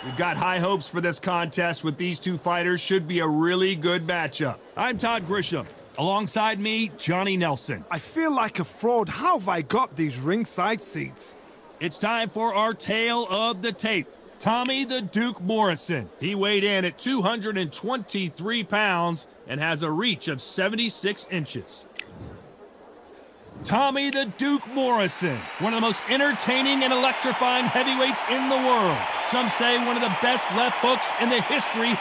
We've got high hopes for this contest with these two fighters. Should be a really good matchup. I'm Todd Grisham. Alongside me, Johnny Nelson. I feel like a fraud. How have I got these ringside seats? It's time for our tale of the tape. Tommy the Duke Morrison. He weighed in at 223 pounds and has a reach of 76 inches. Tommy the Duke Morrison, one of the most entertaining and electrifying heavyweights in the world. Some say one of the best left hooks in the history.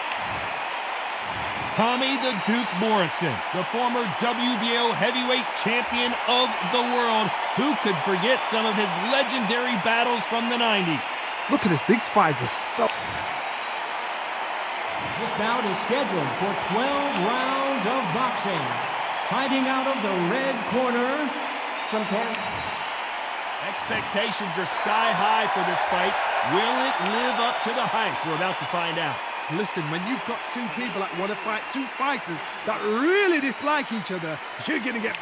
Tommy the Duke Morrison, the former WBO heavyweight champion of the world. Who could forget some of his legendary battles from the 90s? Look at this, these fights are so... This bout is scheduled for 12 rounds of boxing. Fighting out of the red corner from Canada. Expectations are sky high for this fight. Will it live up to the hype? We're about to find out. Listen, when you've got two people that want to fight, two fighters that really dislike each other, you're going to get...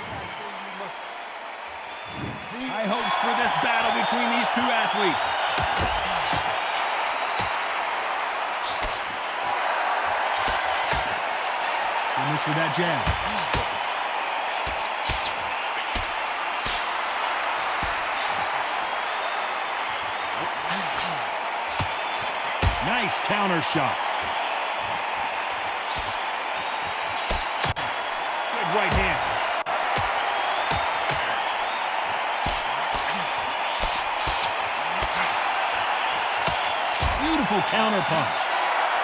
High hopes for this battle between these two athletes. He missed with that jab. Nice counter shot. Good right hand. Beautiful counter punch.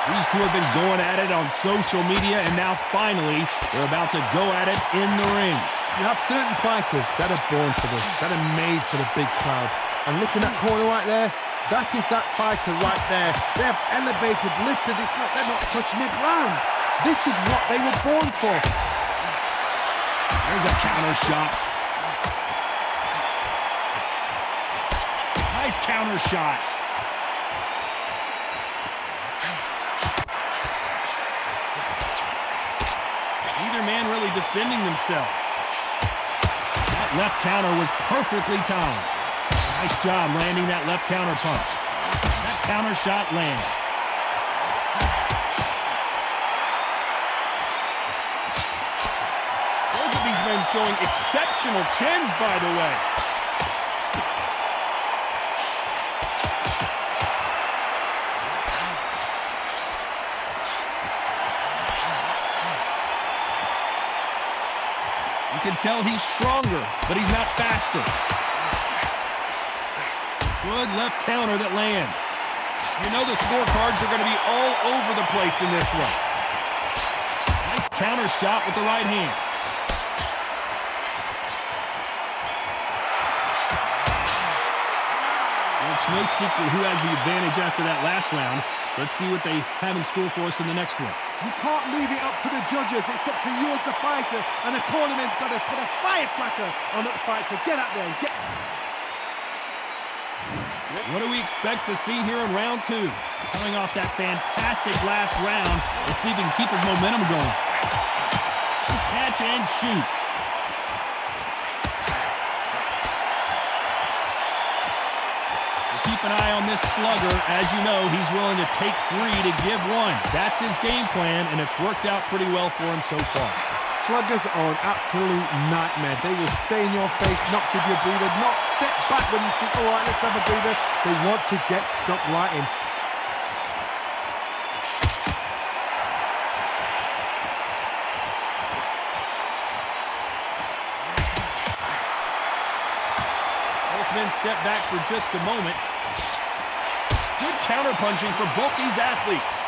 These two have been going at it on social media, and now finally they're about to go at it in the ring. You have certain fighters that are born for this, that are made for the big crowd. And looking at that corner right there, that is that fighter right there. They have elevated, lifted, it's like they're not touching the ground. This is what they were born for. There's a counter shot. Nice counter shot. Neither man really defending themselves. That left counter was perfectly timed. Nice job landing that left counter punch. That counter shot lands. Both of these men showing exceptional chins, by the way. You can tell he's stronger, but he's not faster. Good left counter that lands. You know the scorecards are going to be all over the place in this one. Nice counter shot with the right hand. Well, it's no secret who has the advantage after that last round. Let's see what they have in store for us in the next one. You can't leave it up to the judges. It's up to you as the fighter, and the tournament's got to put a firecracker on that fighter. Get out there and get... What do we expect to see here in round two? Coming off that fantastic last round, let's see if he can keep his momentum going. Catch and shoot. We'll keep an eye on this slugger. As you know, he's willing to take three to give one. That's his game plan, and it's worked out pretty well for him so far. Sluggers are an absolute nightmare. They will stay in your face, not give you a breather, not step back when you think, all right, let's have a breather. They want to get stuck right in. Both men step back for just a moment. Good counter-punching for both these athletes.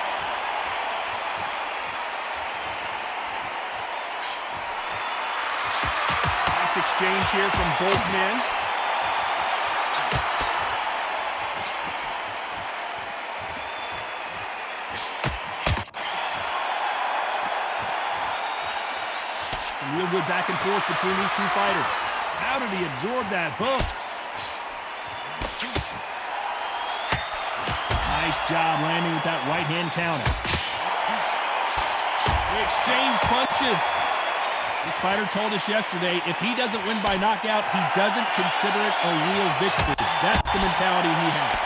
Exchange here from both men. Some real good back and forth between these two fighters. How did he absorb that hook? Nice job landing with that right hand counter. They exchanged punches. This fighter told us yesterday, if he doesn't win by knockout, he doesn't consider it a real victory. That's the mentality he has.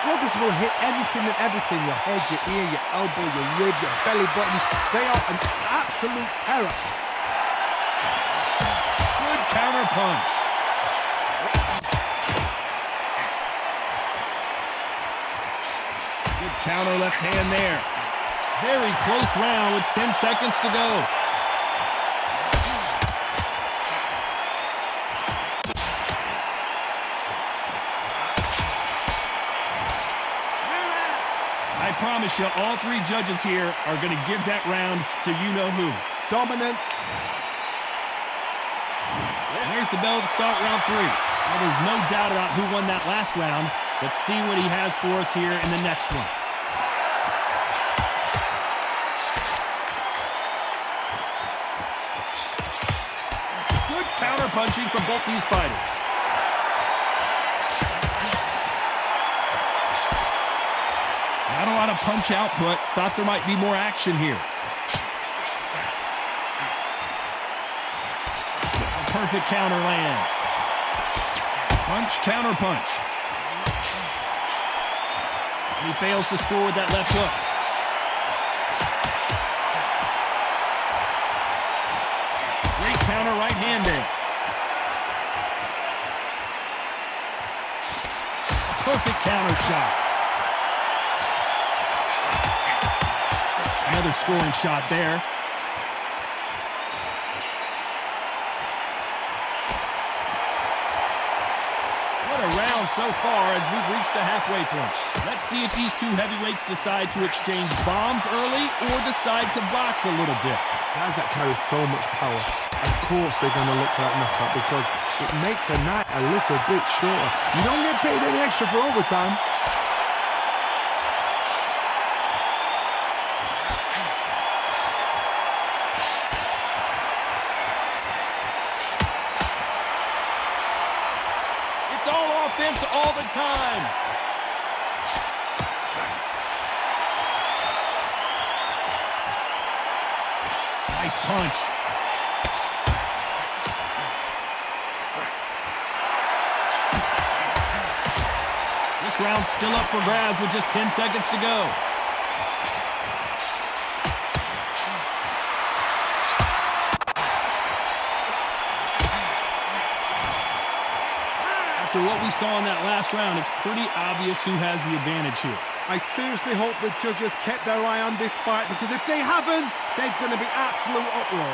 sluggers will hit anything and everything. Your head, your ear, your elbow, your rib, your belly button. They are an absolute terror. Good counter punch. Good counter left hand there. Very close round with 10 seconds to go. I promise you, all three judges here are going to give that round to you-know-who. Dominance. There's the bell to start round 3. Well, there's no doubt about who won that last round. Let's see what he has for us here in the next one. Good counter-punching from both these fighters. Not a lot of punch output. Thought there might be more action here. A perfect counter lands. Punch, counter punch. And he fails to score with that left hook. Great counter right hand there. A perfect counter shot. Another scoring shot there. What a round so far as we've reached the halfway point. Let's see if these two heavyweights decide to exchange bombs early or decide to box a little bit. Guys that carry so much power, of course they're going to look for that knockout because it makes a night a little bit shorter. You don't get paid any extra for overtime. Offense all the time. Nice punch. This round's still up for grabs with just 10 seconds to go. After what we saw in that last round, it's pretty obvious who has the advantage here. I seriously hope the judges kept their eye on this fight because if they haven't, there's going to be absolute uproar.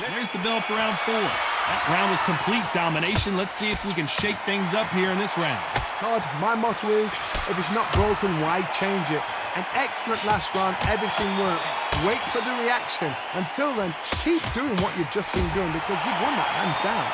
There's the bell for round 4. That round was complete domination. Let's see if we can shake things up here in this round. Todd, my motto is, if it's not broken, why change it? An excellent last round, everything works. Wait for the reaction. Until then, keep doing what you've just been doing because you've won that hands down.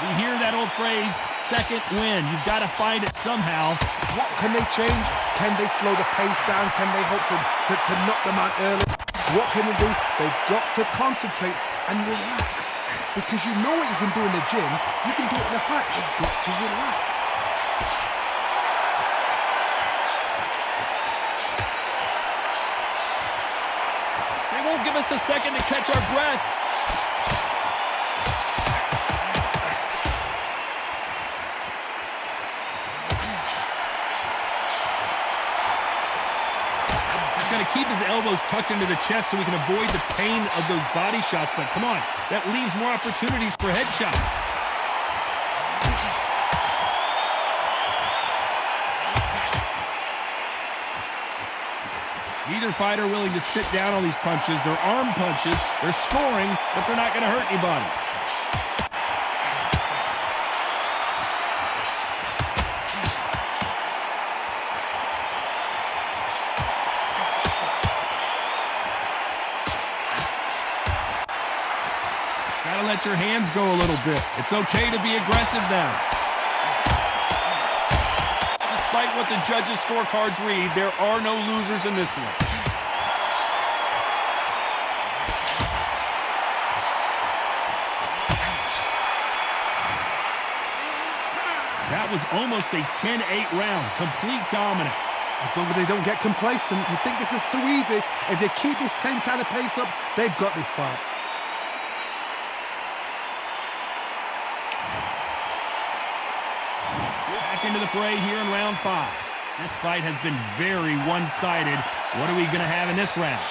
We hear that old phrase, second win. You've got to find it somehow. What can they change? Can they slow the pace down? Can they hope to knock them out early? What can they do? They've got to concentrate and relax. Because you know what you can do in the gym, you can do it in a fight. You've got to relax. They won't give us a second to catch our breath. Going to keep his elbows tucked into the chest so he can avoid the pain of those body shots, but come on, that leaves more opportunities for headshots. Neither fighter willing to sit down on these punches. They're arm punches, they're scoring, but they're not going to hurt anybody. Gotta let your hands go a little bit. It's okay to be aggressive now. Despite what the judges' scorecards read, there are no losers in this one. was almost a 10-8 round. Complete dominance. As long as they don't get complacent, you think this is too easy. If they keep this same kind of pace up, they've got this fight. Back into the fray here in round 5. This fight has been very one-sided. What are we going to have in this round?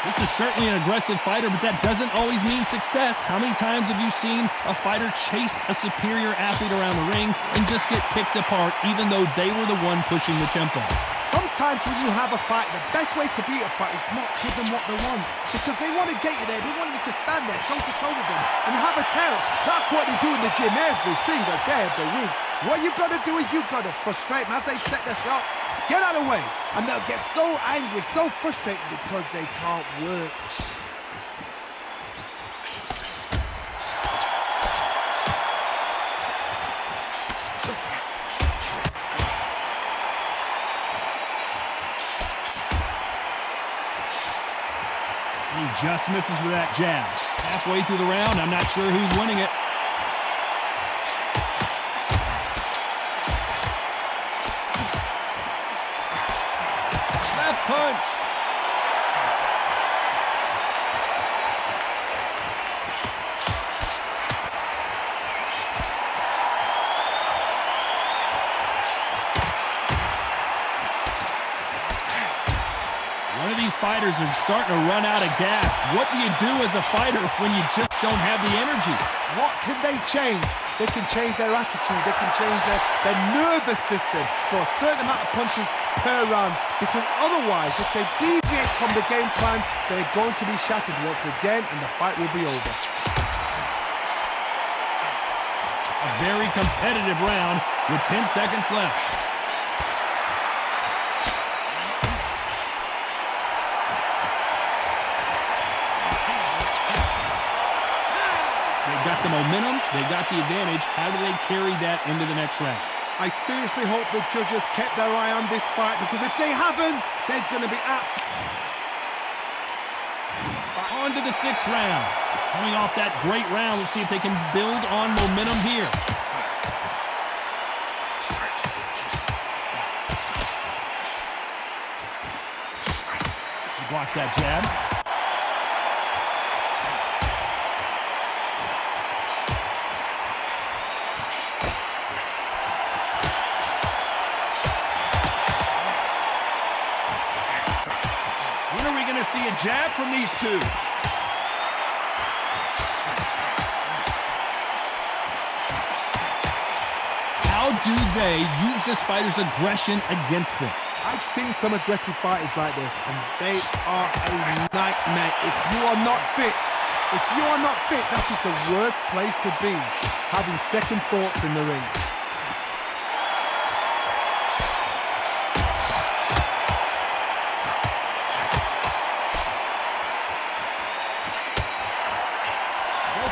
This is certainly an aggressive fighter, but that doesn't always mean success. How many times have you seen a fighter chase a superior athlete around the ring and just get picked apart even though they were the one pushing the tempo? Sometimes when you have a fight, the best way to beat a fight is not give them what they want. Because they want to get you there. They want you to stand there, toe-to-toe with them, and have a tail. That's what they do in the gym every single day of the week. What you've got to do is you've got to frustrate them as they set their shots. Get out of the way. And they'll get so angry, so frustrated because they can't work. He just misses with that jab. Halfway through the round, I'm not sure who's winning it. Left punch. One of these fighters is starting to run out of gas. What do you do as a fighter when you just don't have the energy? What can they change? They can change their attitude. They can change their nervous system for a certain amount of punches per round. Because otherwise, if they deviate from the game plan, they're going to be shattered once again and the fight will be over. A very competitive round with 10 seconds left. Got the momentum, they got the advantage. How do they carry that into the next round? I seriously hope the judges kept their eye on this fight, because if they haven't, there's going to be On to the 6th round. Coming off that great round, let's see if they can build on momentum here. He blocks that jab. See a jab from these two. How do they use this fighter's aggression against them? I've seen some aggressive fighters like this, and they are a nightmare. If you are not fit, that is the worst place to be, having second thoughts in the ring.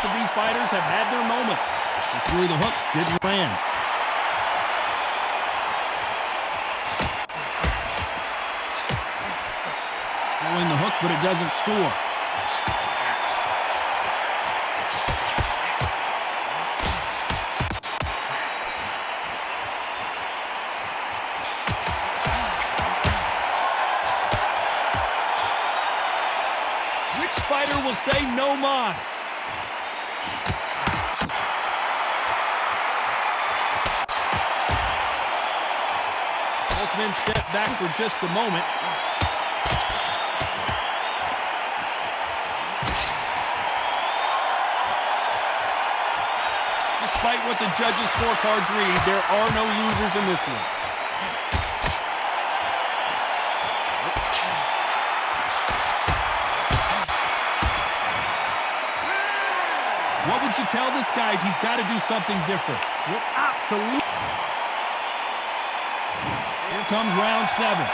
These fighters have had their moments. They threw the hook, didn't land. Throwing the hook, but it doesn't score. Which fighter will say no mas? Men step back for just a moment. Despite what the judges' scorecards read, there are no losers in this one. What would you tell this guy if he's got to do something different? Well, absolutely. Here comes round 7.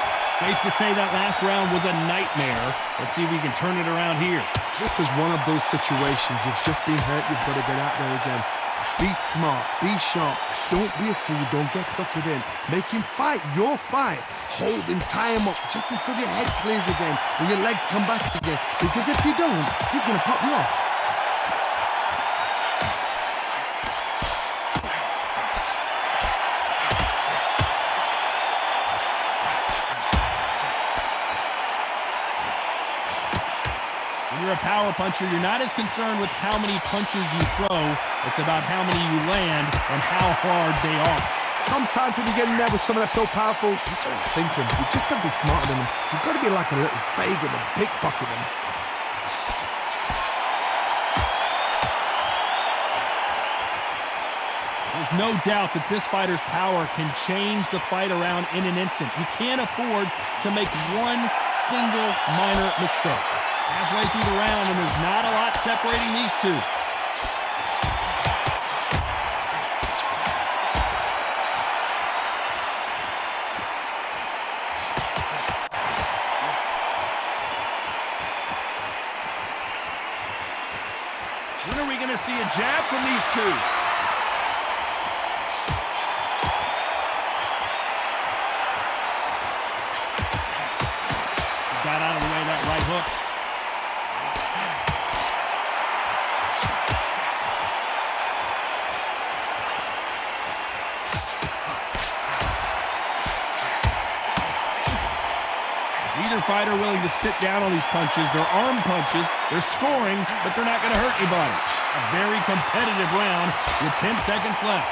Safe to say that last round was a nightmare. Let's see if we can turn it around here. This is one of those situations. You've just been hurt. You've got to get out there again. Be smart. Be sharp. don't be a fool. Don't get suckered in. Make him fight your fight. Hold him, tie him up just until your head clears again and your legs come back again. Because if you don't, he's going to pop you off. When you're a power puncher, you're not as concerned with how many punches you throw. It's about how many you land and how hard they are. Sometimes when you get in there with someone that's so powerful, you start thinking, you've just got to be smarter than them. You've got to be like a little faggot and pickpocket them. There's no doubt that this fighter's power can change the fight around in an instant. You can't afford to make one single minor mistake. Halfway through the round, and there's not a lot separating these two. When are we going to see a jab from these two? Got out of the way of that right hook. Neither fighter willing to sit down on these punches. They're arm punches. They're scoring, but they're not going to hurt anybody. A very competitive round with 10 seconds left.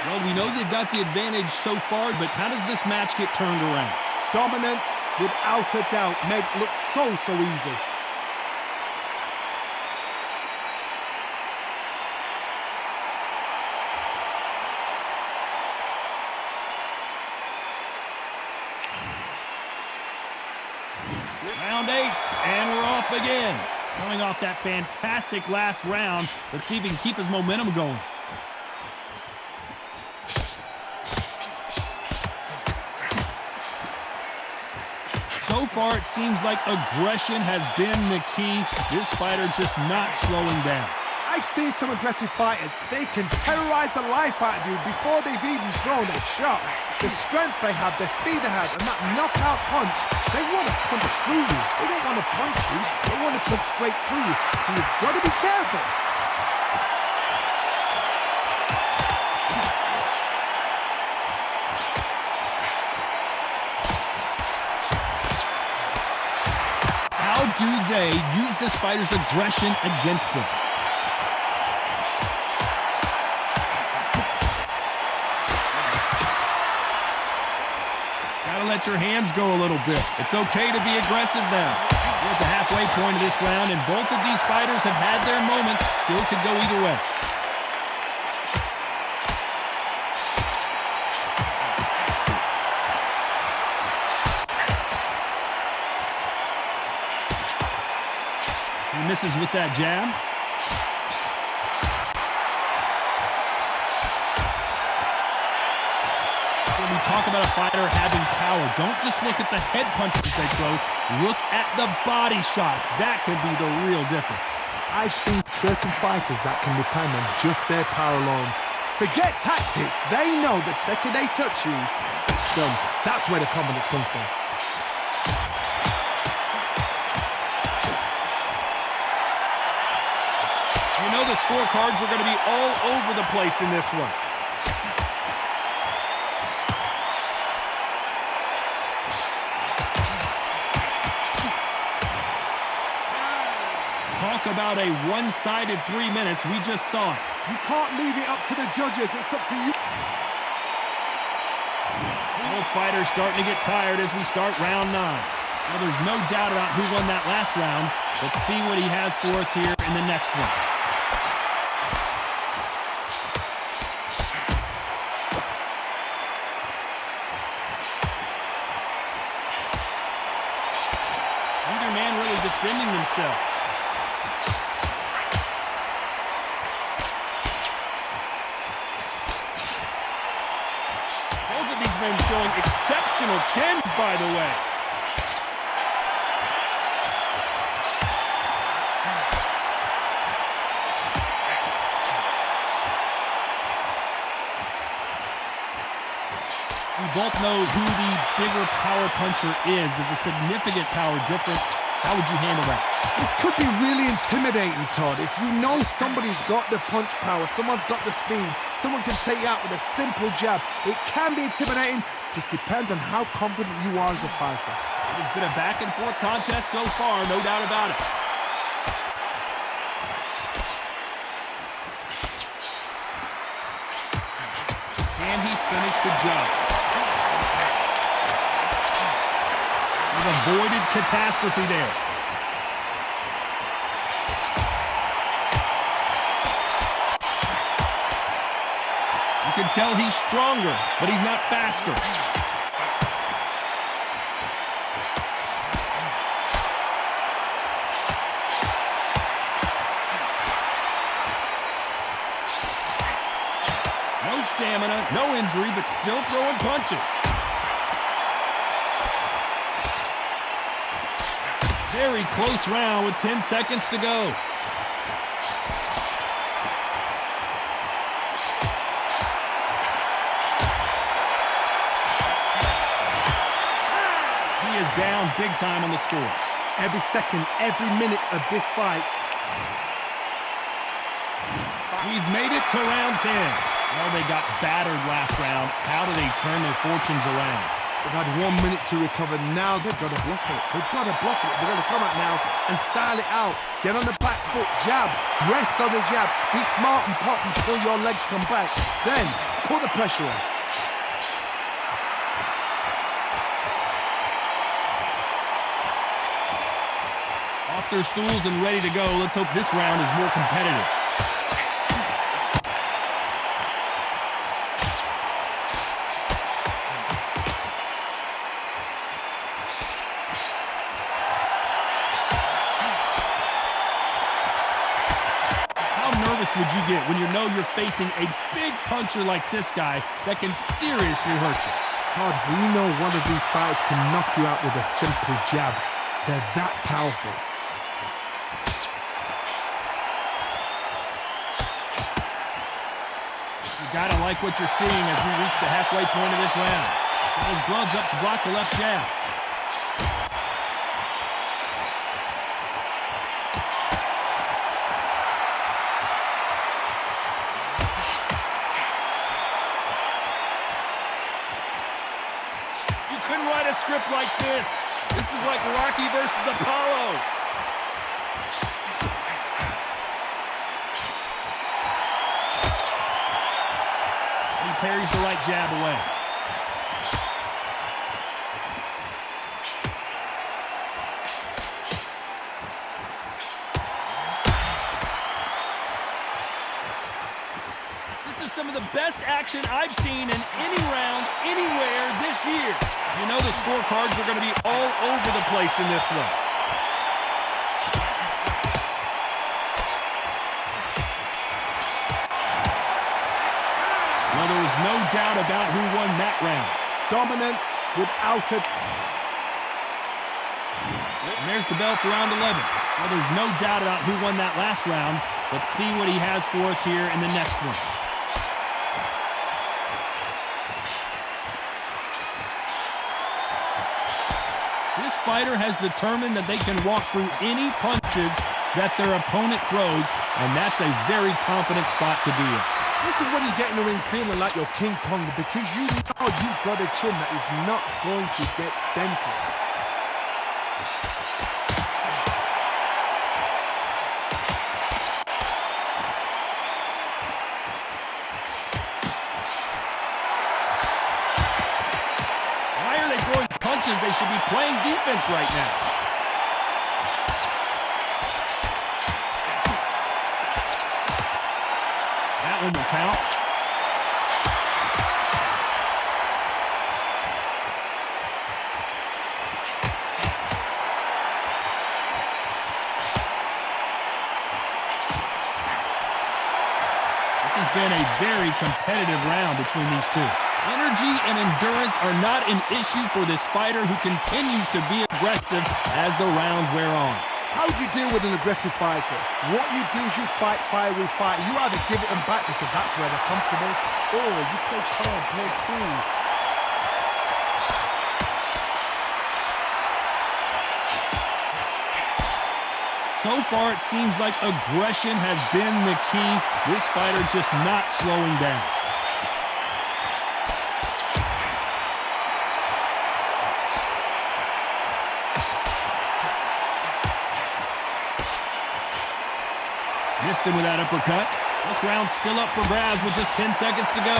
Well, we know they've got the advantage so far, but how does this match get turned around? Dominance, without a doubt, made it look so easy. Round 8, and we're off again. Coming off that fantastic last round, let's see if he can keep his momentum going. So far, it seems like aggression has been the key. This fighter just not slowing down. I've seen some aggressive fighters. They can terrorize the life out of you before they've even thrown a shot. The strength they have, the speed they have, and that knockout punch, they want to punch through you. They don't want to punch you. They want to punch straight through you. So you've got to be careful. How do they use this fighter's aggression against them? Let your hands go a little bit. It's okay to be aggressive now. We're at the halfway point of this round, and both of these fighters have had their moments. Still could go either way. He misses with that jab. When we talk about a fighter having power, don't just look at the head punches they throw. Look at the body shots. That could be the real difference. I've seen certain fighters that can depend on just their power alone. Forget tactics. They know the second they touch you, it's done. That's where the confidence comes from. You know the scorecards are going to be all over the place in this one. Talk about a one-sided 3 minutes. We just saw it. You can't leave it up to the judges. It's up to you. Both fighters starting to get tired as we start round 9. Well, there's no doubt about who won that last round. Let's see what he has for us here in the next one. Neither man really defending themselves. Showing exceptional chins, by the way. We both know who the bigger power puncher is. There's a significant power difference. How would you handle that? This could be really intimidating, Todd. If you know somebody's got the punch power, someone's got the speed, someone can take you out with a simple jab, it can be intimidating. Just depends on how confident you are as a fighter. It has been a back-and-forth contest so far, no doubt about it. Can he finish the job? We've avoided catastrophe there. You can tell he's stronger, but he's not faster. No stamina, no injury, but still throwing punches. Very close round with 10 seconds to go. He is down big time on the scores. Every second, every minute of this fight. We've made it to round 10. Well, they got battered last round. How do they turn their fortunes around? They've had 1 minute to recover. Now they've got to bluff it. They've got to bluff it. They've got to come out now and style it out. Get on the back foot, jab, rest on the jab. Be smart and pop until your legs come back. Then put the pressure on. Off their stools and ready to go. Let's hope this round is more competitive. Would you get when you know you're facing a big puncher like this guy that can seriously hurt you? Todd, we know one of these fighters can knock you out with a simple jab. They're that powerful. You gotta like what you're seeing as we reach the halfway point of this round. Got his gloves up to block the left jab. A script like this. This is like Rocky versus Apollo. He parries the right jab away. This is some of the best action I've seen in any round, anywhere this year. You know the scorecards are going to be all over the place in this one. Well, there was no doubt about who won that round. Dominance without it. And there's the bell for round 11. Well, there's no doubt about who won that last round. Let's see what he has for us here in the next one. This fighter has determined that they can walk through any punches that their opponent throws, and that's a very confident spot to be in. This is when you get in the ring feeling like you're King Kong, because you know you've got a chin that is not going to get dented. They should be playing defense right now. That one will count. This has been a very competitive round between these two. Energy and endurance are not an issue for this fighter who continues to be aggressive as the rounds wear on. How do you deal with an aggressive fighter? What you do is you fight fire with fire. You either give it them back because that's where they're comfortable, or you play calm, play cool. So far, it seems like aggression has been the key. This fighter just not slowing down. Missed him with that uppercut. This round's still up for grabs with just 10 seconds to go.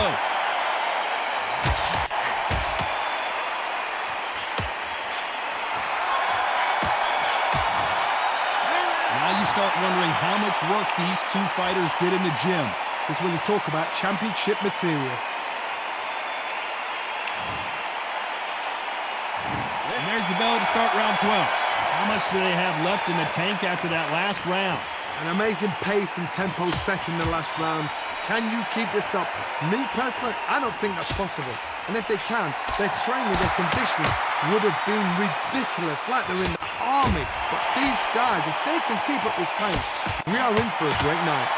Now you start wondering how much work these two fighters did in the gym. This is when you talk about championship material. And there's the bell to start round 12. How much do they have left in the tank after that last round? An amazing pace and tempo set in the last round. Can you keep this up? Me personally, I don't think that's possible. And if they can, their training, their conditioning would have been ridiculous, like they're in the army. But these guys, if they can keep up this pace, we are in for a great night.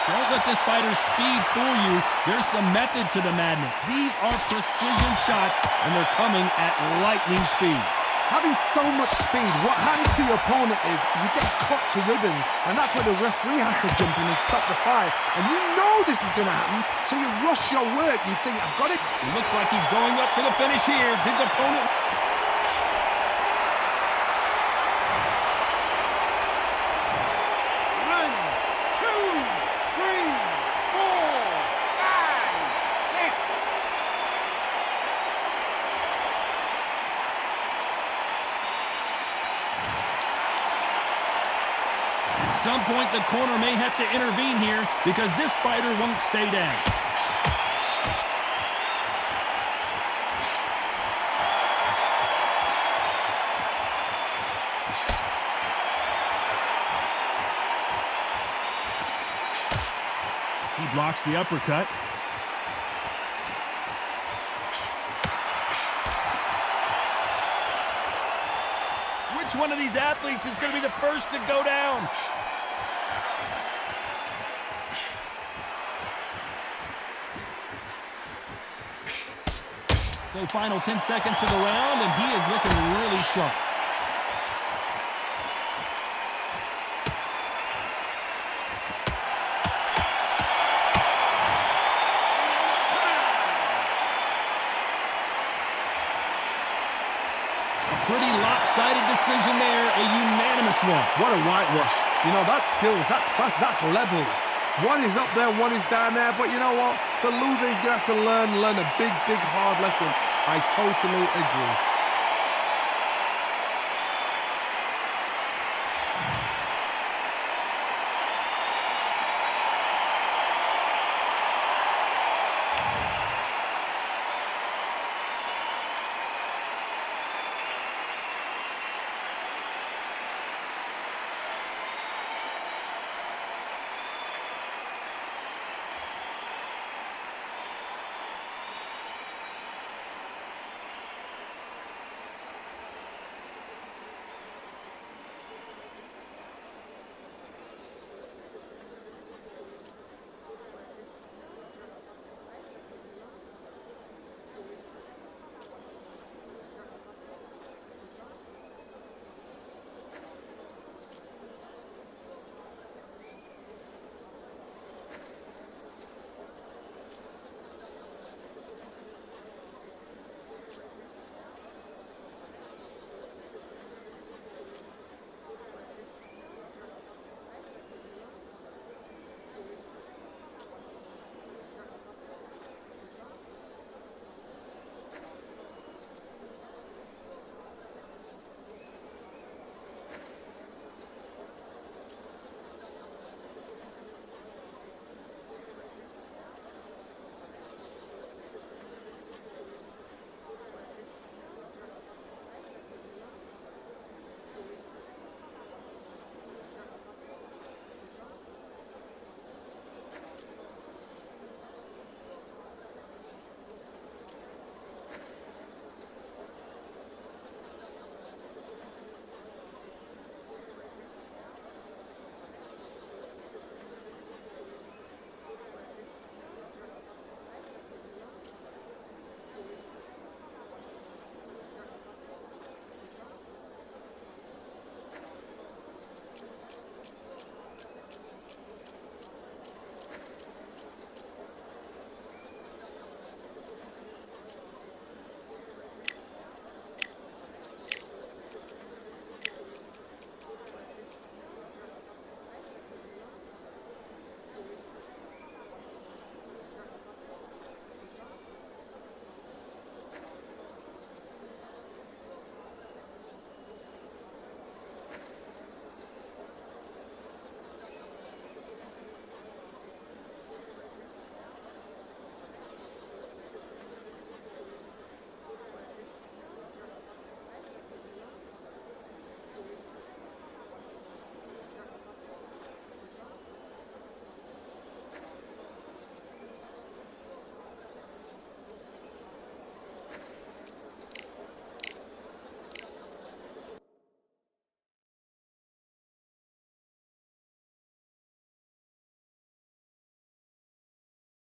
Don't let this fighter's speed fool you. There's some method to the madness. These are precision shots, and they're coming at lightning speed. Having so much speed, what happens to your opponent is you get cut to ribbons, and that's where the referee has to jump in and stop the fight. And you know this is going to happen, so you rush your work. You think, I've got it. It looks like he's going up for the finish here. His opponent... At some point, the corner may have to intervene here because this fighter won't stay down. He blocks the uppercut. Which one of these athletes is going to be the first to go down? So final 10 seconds of the round, and he is looking really sharp. A pretty lopsided decision there, a unanimous one. What a whitewash. You know, that's skills, that's class, that's levels. One is up there, one is down there, but you know what? The loser is going to have to learn a big, hard lesson. I totally agree.